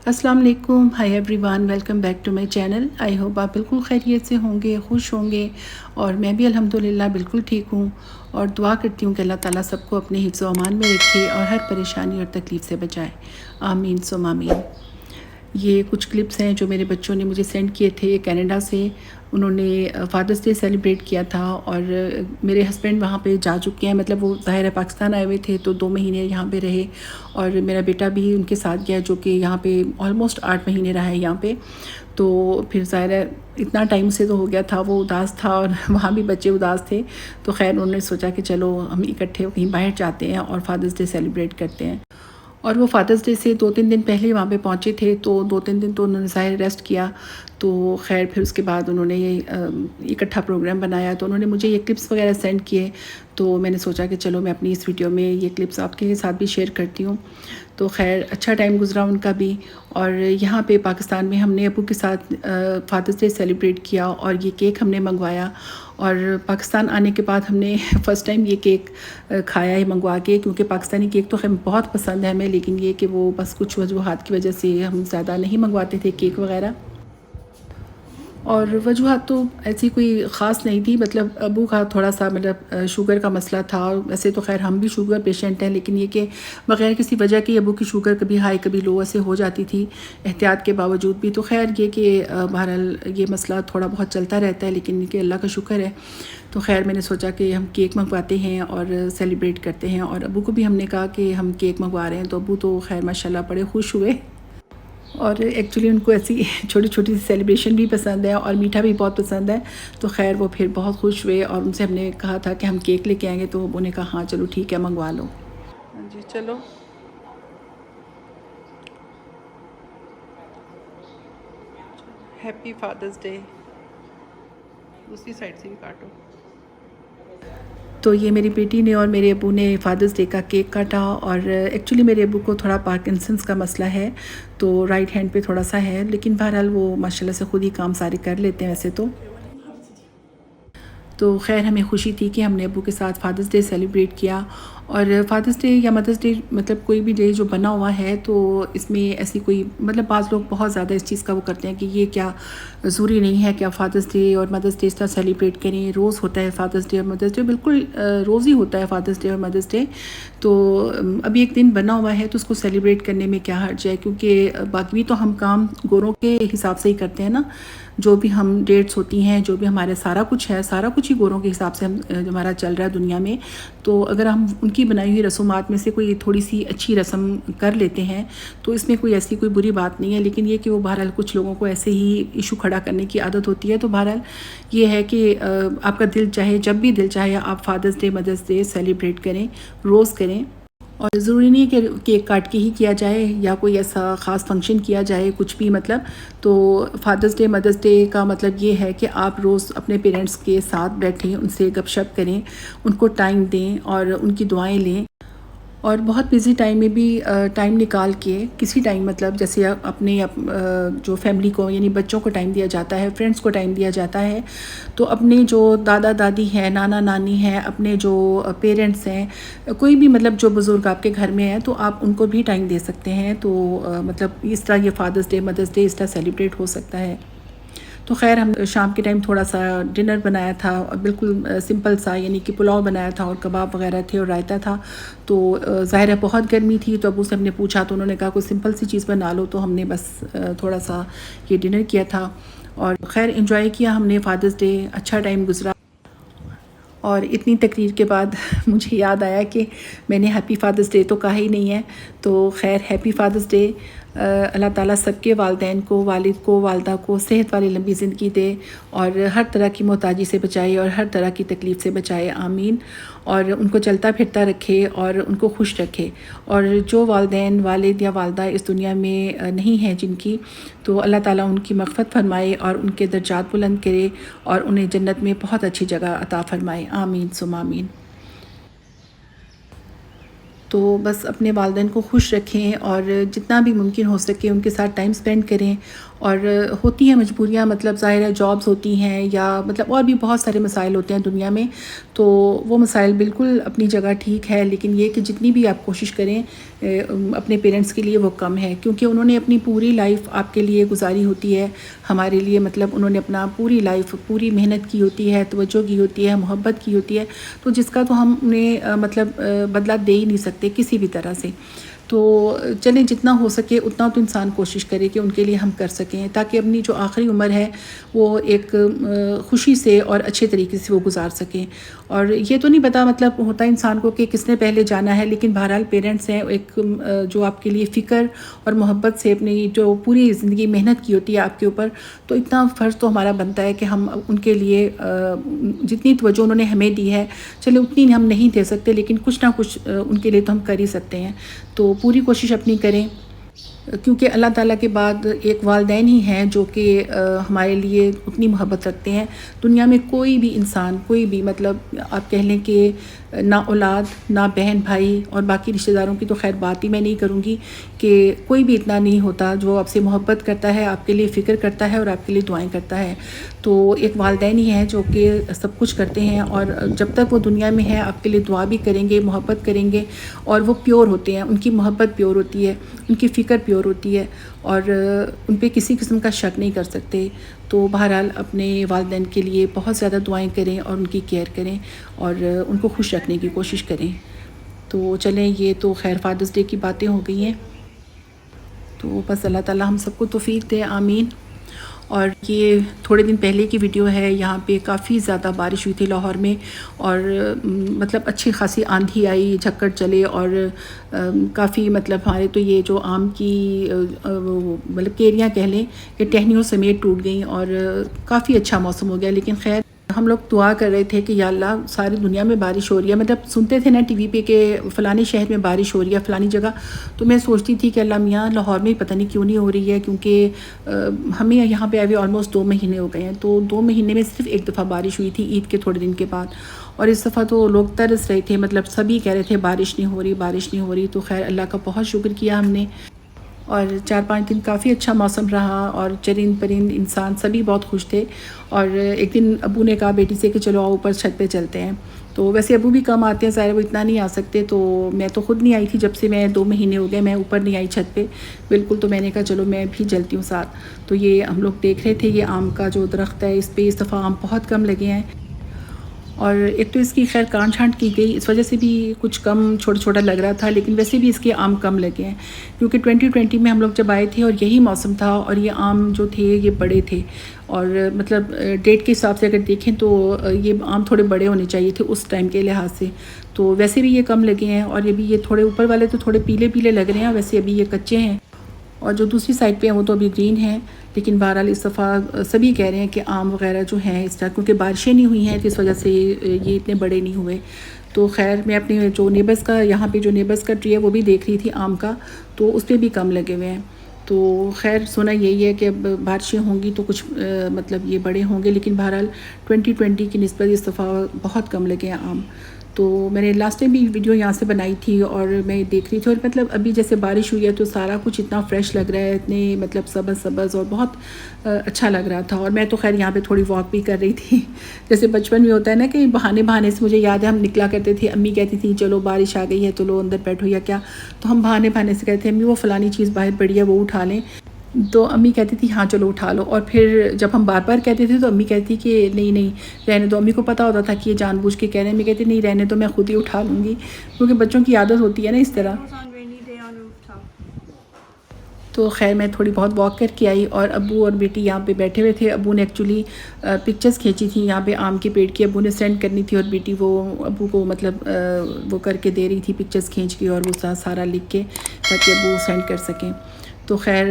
السلام علیکم، hi every one, welcome back to my channel. I hope آپ بالکل خیریت سے ہوں گے، خوش ہوں گے، اور میں بھی الحمدللہ بالکل ٹھیک ہوں، اور دعا کرتی ہوں کہ اللہ تعالیٰ سب کو اپنے حفظ و امان میں رکھے اور ہر پریشانی اور تکلیف سے بچائے، آمین ثم آمین۔ یہ کچھ کلپس ہیں جو میرے بچوں نے مجھے سینڈ کیے تھے کینیڈا سے۔ انہوں نے فادرس ڈے سیلیبریٹ کیا تھا، اور میرے ہسبینڈ وہاں پہ جا چکے ہیں، مطلب وہ ظاہر ہے پاکستان آئے ہوئے تھے تو 2 مہینے یہاں پہ رہے، اور میرا بیٹا بھی ان کے ساتھ گیا جو کہ یہاں پہ آلموسٹ 8 مہینے رہا ہے یہاں پہ۔ تو پھر ظاہر ہے اتنا ٹائم سے تو ہو گیا تھا، وہ اداس تھا اور وہاں بھی بچے اداس تھے، تو خیر انہوں نے سوچا کہ چلو ہم اکٹھے کہیں باہر جاتے ہیں اور فادرس ڈے سیلیبریٹ کرتے ہیں۔ اور وہ فادرس ڈے سے 2-3 دن پہلے وہاں پہ پہنچے تھے، تو 2-3 دن تو انہوں نے ظاہر ریسٹ کیا، تو خیر پھر اس کے بعد انہوں نے اکٹھا پروگرام بنایا، تو انہوں نے مجھے یہ کلپس وغیرہ سینڈ کیے، تو میں نے سوچا کہ چلو میں اپنی اس ویڈیو میں یہ کلپس آپ کے ساتھ بھی شیئر کرتی ہوں۔ تو خیر اچھا ٹائم گزرا ان کا بھی، اور یہاں پہ پاکستان میں ہم نے ابو کے ساتھ فادرس ڈے سیلیبریٹ کیا، اور یہ کیک ہم نے منگوایا، اور پاکستان آنے کے بعد ہم نے فرسٹ ٹائم یہ کیک کھایا ہے منگوا کے، کیونکہ پاکستانی کیک تو خیر بہت پسند ہے ہمیں، لیکن یہ کہ وہ بس کچھ وجوہات کی وجہ سے ہم زیادہ نہیں منگواتے تھے کیک وغیرہ۔ اور وجوہات تو ایسی کوئی خاص نہیں تھی، مطلب ابو کا تھوڑا سا مطلب شوگر کا مسئلہ تھا، ویسے تو خیر ہم بھی شوگر پیشنٹ ہیں، لیکن یہ کہ بغیر کسی وجہ کے ابو کی شوگر کبھی ہائی کبھی لو ایسے ہو جاتی تھی احتیاط کے باوجود بھی، تو خیر یہ کہ بہرحال یہ مسئلہ تھوڑا بہت چلتا رہتا ہے، لیکن یہ کہ اللہ کا شکر ہے۔ تو خیر میں نے سوچا کہ ہم کیک منگواتے ہیں اور سیلیبریٹ کرتے ہیں، اور ابو کو بھی ہم نے کہا کہ ہم کیک منگوا رہے ہیں، تو ابو تو خیر ماشاءاللہ بڑے خوش ہوئے، اور ایکچولی ان کو ایسی چھوٹی چھوٹی سی سیلیبریشن بھی پسند ہے اور میٹھا بھی بہت پسند ہے، تو خیر وہ پھر بہت خوش ہوئے، اور ان سے ہم نے کہا تھا کہ ہم کیک لے کے آئیں گے، تو ابو نے کہا ہاں چلو ٹھیک ہے منگوا لو۔ ہاں جی چلو، ہیپی فادرس ڈے، دوسری سائڈ سے بھی کاٹو۔ تو یہ میری بیٹی نے اور میرے ابو نے فادرس ڈے کا کیک کاٹا، اور ایکچولی میرے ابو کو تھوڑا پارکنسنس کا مسئلہ ہے، تو رائٹ ہینڈ پہ تھوڑا سا ہے، لیکن بہرحال وہ ماشاءاللہ سے خود ہی کام سارے کر لیتے ہیں ویسے تو خیر ہمیں خوشی تھی کہ ہم نے ابو کے ساتھ فادرس ڈے سیلیبریٹ کیا۔ اور فادرس ڈے یا مدرس ڈے مطلب کوئی بھی ڈے جو بنا ہوا ہے، تو اس میں ایسی کوئی مطلب بعض لوگ بہت زیادہ اس چیز کا وہ کرتے ہیں کہ یہ کیا ضروری نہیں ہے کہ آپ فادرس ڈے اور مدرس ڈے اس طرح سیلیبریٹ کریں، روز ہوتا ہے فادرس ڈے اور مدرس ڈے، بالکل روز ہی ہوتا ہے فادرس ڈے اور مدرس ڈے، تو ابھی ایک دن بنا ہوا ہے تو اس کو سیلیبریٹ کرنے میں کیا حرج ہے، کیونکہ باقی تو ہم کام گوروں کے حساب سے ہی کرتے ہیں نا، جو بھی ہم ڈیٹس ہوتی ہیں، جو بھی ہمارے سارا کچھ ہے، سارا کچھ ہی گوروں کے حساب سے ہمارا چل رہا ہے دنیا میں، تو اگر ہم ان کی بنائی ہوئی رسومات میں سے کوئی تھوڑی سی اچھی رسم کر لیتے ہیں تو اس میں کوئی ایسی کوئی بری بات نہیں ہے، لیکن یہ کہ وہ بہرحال کچھ لوگوں کو ایسے ہی ایشو کھڑا کرنے کی عادت ہوتی ہے، تو بہرحال یہ ہے کہ آپ کا دل چاہے جب بھی دل چاہے آپ فادرس ڈے مدرس ڈے سیلیبریٹ کریں، روز کریں، اور ضروری نہیں ہے کہ کیک کاٹ کے ہی کیا جائے یا کوئی ایسا خاص فنکشن کیا جائے کچھ بھی، مطلب تو فادرس ڈے مدرس ڈے کا مطلب یہ ہے کہ آپ روز اپنے پیرنٹس کے ساتھ بیٹھیں، ان سے گپ شپ کریں، ان کو ٹائم دیں اور ان کی دعائیں لیں، اور بہت بزی ٹائم میں بھی ٹائم نکال کے کسی ٹائم مطلب جیسے اپنے جو فیملی کو یعنی بچوں کو ٹائم دیا جاتا ہے، فرینڈس کو ٹائم دیا جاتا ہے، تو اپنے جو دادا دادی ہیں، نانا نانی ہیں، اپنے جو پیرنٹس ہیں، کوئی بھی مطلب جو بزرگ آپ کے گھر میں ہیں، تو آپ ان کو بھی ٹائم دے سکتے ہیں، تو مطلب اس طرح یہ فادرس ڈے مدرس ڈے اس طرح سیلیبریٹ ہو سکتا ہے۔ تو خیر ہم شام کے ٹائم تھوڑا سا ڈنر بنایا تھا، بالکل سمپل سا، یعنی کہ پلاؤ بنایا تھا اور کباب وغیرہ تھے اور رائتا تھا، تو ظاہر ہے بہت گرمی تھی، تو ابو سے ہم نے پوچھا تو انہوں نے کہا کوئی سمپل سی چیز بنا لو، تو ہم نے بس تھوڑا سا یہ ڈنر کیا تھا، اور خیر انجوائے کیا ہم نے فادرس ڈے، اچھا ٹائم گزرا۔ اور اتنی تقریر کے بعد مجھے یاد آیا کہ میں نے ہیپی فادرس ڈے تو کہا ہی نہیں ہے، تو خیر ہیپی فادرس ڈے، اللہ تعالیٰ سب کے والدین کو، والد کو، والدہ کو صحت والی لمبی زندگی دے، اور ہر طرح کی محتاجی سے بچائے اور ہر طرح کی تکلیف سے بچائے، آمین، اور ان کو چلتا پھرتا رکھے اور ان کو خوش رکھے، اور جو والدین والد یا والدہ اس دنیا میں نہیں ہیں جن کی، تو اللہ تعالیٰ ان کی مغفرت فرمائے اور ان کے درجات بلند کرے اور انہیں جنت میں بہت اچھی جگہ عطا فرمائے، آمین ثم آمین۔ تو بس اپنے والدین کو خوش رکھیں اور جتنا بھی ممکن ہو سکے ان کے ساتھ ٹائم سپینڈ کریں، اور ہوتی ہیں مجبوریاں، مطلب ظاہر ہے جابس ہوتی ہیں یا مطلب اور بھی بہت سارے مسائل ہوتے ہیں دنیا میں، تو وہ مسائل بالکل اپنی جگہ ٹھیک ہے، لیکن یہ کہ جتنی بھی آپ کوشش کریں اپنے پیرنٹس کے لیے وہ کم ہے، کیونکہ انہوں نے اپنی پوری لائف آپ کے لیے گزاری ہوتی ہے، ہمارے لیے مطلب انہوں نے اپنا پوری لائف پوری محنت کی ہوتی ہے، توجہ کی ہوتی ہے، محبت کی ہوتی ہے، تو جس کا تو ہم انہیں مطلب بدلہ دے ہی نہیں سکتے کسی بھی طرح سے۔ تو چلیں جتنا ہو سکے اتنا تو انسان کوشش کرے کہ ان کے لیے ہم کر سکیں، تاکہ اپنی جو آخری عمر ہے وہ ایک خوشی سے اور اچھے طریقے سے وہ گزار سکیں۔ اور یہ تو نہیں پتہ مطلب ہوتا ہے انسان کو کہ کس نے پہلے جانا ہے، لیکن بہرحال پیرنٹس ہیں ایک جو آپ کے لیے فکر اور محبت سے اپنی جو پوری زندگی محنت کی ہوتی ہے آپ کے اوپر، تو اتنا فرض تو ہمارا بنتا ہے کہ ہم ان کے لیے جتنی توجہ انہوں نے ہمیں دی ہے، چلے اتنی ہم نہیں دے سکتے، لیکن کچھ نہ کچھ ان کے لیے تو ہم کر ہی سکتے ہیں، تو پوری کوشش اپنی کریں، کیونکہ اللہ تعالیٰ کے بعد ایک والدین ہی ہیں جو کہ ہمارے لیے اتنی محبت رکھتے ہیں۔ دنیا میں کوئی بھی انسان، کوئی بھی مطلب آپ کہہ لیں کہ نہ اولاد، نہ بہن بھائی اور باقی رشتہ داروں کی تو خیر بات ہی میں نہیں کروں گی، کہ کوئی بھی اتنا نہیں ہوتا جو آپ سے محبت کرتا ہے، آپ کے لیے فکر کرتا ہے اور آپ کے لیے دعائیں کرتا ہے۔ تو ایک والدین ہی ہیں جو کہ سب کچھ کرتے ہیں، اور جب تک وہ دنیا میں ہے آپ کے لیے دعا بھی کریں گے، محبت کریں گے، اور وہ پیور ہوتے ہیں، ان کی محبت پیور ہوتی ہے، ان کی فکر پیور ہوتی ہے، اور ان پہ کسی قسم کا شک نہیں کر سکتے۔ تو بہرحال اپنے والدین کے لیے بہت زیادہ دعائیں کریں اور ان کی کیئر کریں اور ان کو خوش رکھنے کی کوشش کریں۔ تو چلیں یہ تو خیر فادرس ڈے کی باتیں ہو گئی ہیں، تو بس اللہ تعالیٰ ہم سب کو توفیق دے، آمین۔ اور یہ تھوڑے دن پہلے کی ویڈیو ہے، یہاں پہ کافی زیادہ بارش ہوئی تھی لاہور میں، اور مطلب اچھی خاصی آندھی آئی، جھکڑ چلے، اور کافی مطلب ہمارے تو یہ جو آم کی مطلب کیریاں کہہ لیں کہ ٹہنیوں سمیت ٹوٹ گئیں، اور کافی اچھا موسم ہو گیا، لیکن خیر ہم لوگ دعا کر رہے تھے کہ یا اللہ ساری دنیا میں بارش ہو رہی ہے، مطلب سنتے تھے نا ٹی وی پہ کہ فلانی شہر میں بارش ہو رہی ہے، فلانی جگہ، تو میں سوچتی تھی کہ اللہ میاں لاہور میں پتہ نہیں کیوں نہیں ہو رہی ہے، کیونکہ ہمیں یہاں پہ ابھی آلموسٹ 2 مہینے ہو گئے ہیں، تو 2 مہینے میں صرف ایک دفعہ بارش ہوئی تھی عید کے تھوڑے دن کے بعد، اور اس دفعہ تو لوگ ترس رہے تھے، مطلب سبھی کہہ رہے تھے بارش نہیں ہو رہی، بارش نہیں ہو رہی، تو خیر اللہ کا بہت شکر کیا ہم نے، اور 4-5 دن کافی اچھا موسم رہا، اور چرند پرند انسان سبھی بہت خوش تھے۔ اور ایک دن ابو نے کہا بیٹی سے کہ چلو آؤ اوپر چھت پہ چلتے ہیں، تو ویسے ابو بھی کم آتے ہیں، ظاہر وہ اتنا نہیں آ سکتے، تو میں تو خود نہیں آئی تھی، جب سے میں 2 مہینے ہو گئے میں اوپر نہیں آئی چھت پہ بالکل، تو میں نے کہا چلو میں بھی چلتی ہوں ساتھ۔ تو یہ ہم لوگ دیکھ رہے تھے یہ آم کا جو درخت ہے، اس پہ اس دفعہ آم بہت کم لگے ہیں، اور ایک تو اس کی خیر کان چھانٹ کی گئی، اس وجہ سے بھی کچھ کم چھوٹا چھوٹا لگ رہا تھا، لیکن ویسے بھی اس کے آم کم لگے ہیں، کیونکہ 2020 میں ہم لوگ جب آئے تھے اور یہی موسم تھا، اور یہ آم جو تھے یہ بڑے تھے، اور مطلب ڈیٹ کے حساب سے اگر دیکھیں تو یہ آم تھوڑے بڑے ہونے چاہیے تھے اس ٹائم کے لحاظ سے، تو ویسے بھی یہ کم لگے ہیں، اور یہ تھوڑے اوپر والے تو تھوڑے پیلے پیلے لگ رہے ہیں، ویسے ابھی یہ کچے ہیں، اور جو دوسری سائڈ پہ ہیں وہ تو ابھی گرین ہیں، لیکن بہرحال اس دفعہ سبھی کہہ رہے ہیں کہ آم وغیرہ جو ہیں اس طرح، کیونکہ بارشیں نہیں ہوئی ہیں تو اس وجہ سے یہ اتنے بڑے نہیں ہوئے۔ تو خیر میں اپنے جو نیبرز کا یہاں پہ جو نیبرز کا ٹری ہے وہ بھی دیکھ رہی تھی آم کا، تو اس پہ بھی کم لگے ہوئے ہیں، تو خیر سنا یہی ہے کہ اب بارشیں ہوں گی تو کچھ مطلب یہ بڑے ہوں گے، لیکن بہرحال 2020 کی نسبت اس دفعہ بہت کم لگے ہیں آم۔ تو میں نے لاسٹ ٹائم بھی ویڈیو یہاں سے بنائی تھی، اور میں دیکھ رہی تھی، اور مطلب ابھی جیسے بارش ہوئی ہے تو سارا کچھ اتنا فریش لگ رہا ہے، اتنے مطلب سبز سبز، اور بہت اچھا لگ رہا تھا، اور میں تو خیر یہاں پہ تھوڑی واک بھی کر رہی تھی، جیسے بچپن میں ہوتا ہے نا کہ بہانے سے، مجھے یاد ہے ہم نکلا کرتے تھے، امی کہتی تھیں چلو بارش آ گئی ہے چلو اندر بیٹھو یا کیا، تو ہم بہانے سے کہتے ہیں امی وہ فلانی چیز باہر پڑی ہے وہ اٹھا لیں، تو امی کہتی تھی ہاں چلو اٹھا لو، اور پھر جب ہم بار بار کہتے تھے تو امی کہتی کہ نہیں رہنے دو، امی کو پتہ ہوتا تھا کہ یہ جان بوجھ کے کہہ رہے ہیں، امی کہتی نہیں رہنے دو میں خود ہی اٹھا لوں گی، کیونکہ بچوں کی عادت ہوتی ہے نا اس طرح۔ تو خیر میں تھوڑی بہت واک کر کے آئی، اور ابو اور بیٹی یہاں پہ بیٹھے ہوئے تھے، ابو نے ایکچولی پکچرز کھینچی تھی یہاں پہ آم کے پیڑ کی، ابو نے سینڈ کرنی تھی، اور بیٹی وہ ابو کو مطلب وہ کر کے دے رہی تھی پکچرز کھینچ کے، اور وہ سارا لکھ کے تاکہ ابو سینڈ کر سکیں۔ تو خیر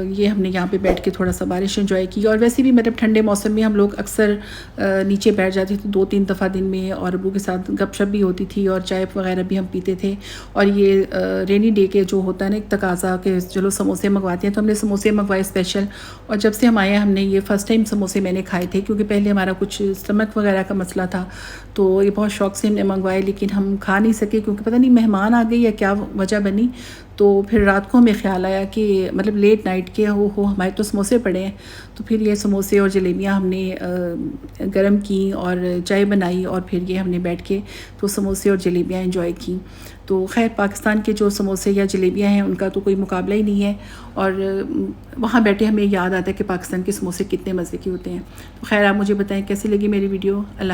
یہ ہم نے یہاں پہ بیٹھ کے تھوڑا سا بارش انجوائے کی، اور ویسے بھی مطلب ٹھنڈے موسم میں ہم لوگ اکثر نیچے بیٹھ جاتے تھے 2-3 دفعہ دن میں، اور ابو کے ساتھ گپ شپ بھی ہوتی تھی، اور چائے وغیرہ بھی ہم پیتے تھے، اور یہ رینی ڈے کے جو ہوتا ہے نا ایک تقاضا کہ چلو سموسے منگواتے ہیں، تو ہم نے سموسے منگوائے اسپیشل، اور جب سے ہم آئے ہم نے یہ فرسٹ ٹائم سموسے میں نے کھائے تھے، کیونکہ پہلے ہمارا کچھ اسٹمک وغیرہ کا مسئلہ تھا، تو یہ بہت شوق سے ہم نے منگوائے، لیکن ہم کھا نہیں سکے کیونکہ پتہ نہیں مہمان آ گئی یا کیا وجہ بنی، تو تو پھر رات کو ہمیں خیال آیا کہ مطلب لیٹ نائٹ کے ہمارے تو سموسے پڑے ہیں، تو پھر یہ سموسے اور جلیبیاں ہم نے گرم کی اور چائے بنائی، اور پھر یہ ہم نے بیٹھ کے تو سموسے اور جلیبیاں انجوائے کی۔ تو خیر پاکستان کے جو سموسے یا جلیبیاں ہیں ان کا تو کوئی مقابلہ ہی نہیں ہے، اور وہاں بیٹھے ہمیں یاد آتا ہے کہ پاکستان کے سموسے کتنے مزے کے ہوتے ہیں۔ تو خیر آپ مجھے بتائیں کیسی لگی میری ویڈیو۔ اللہ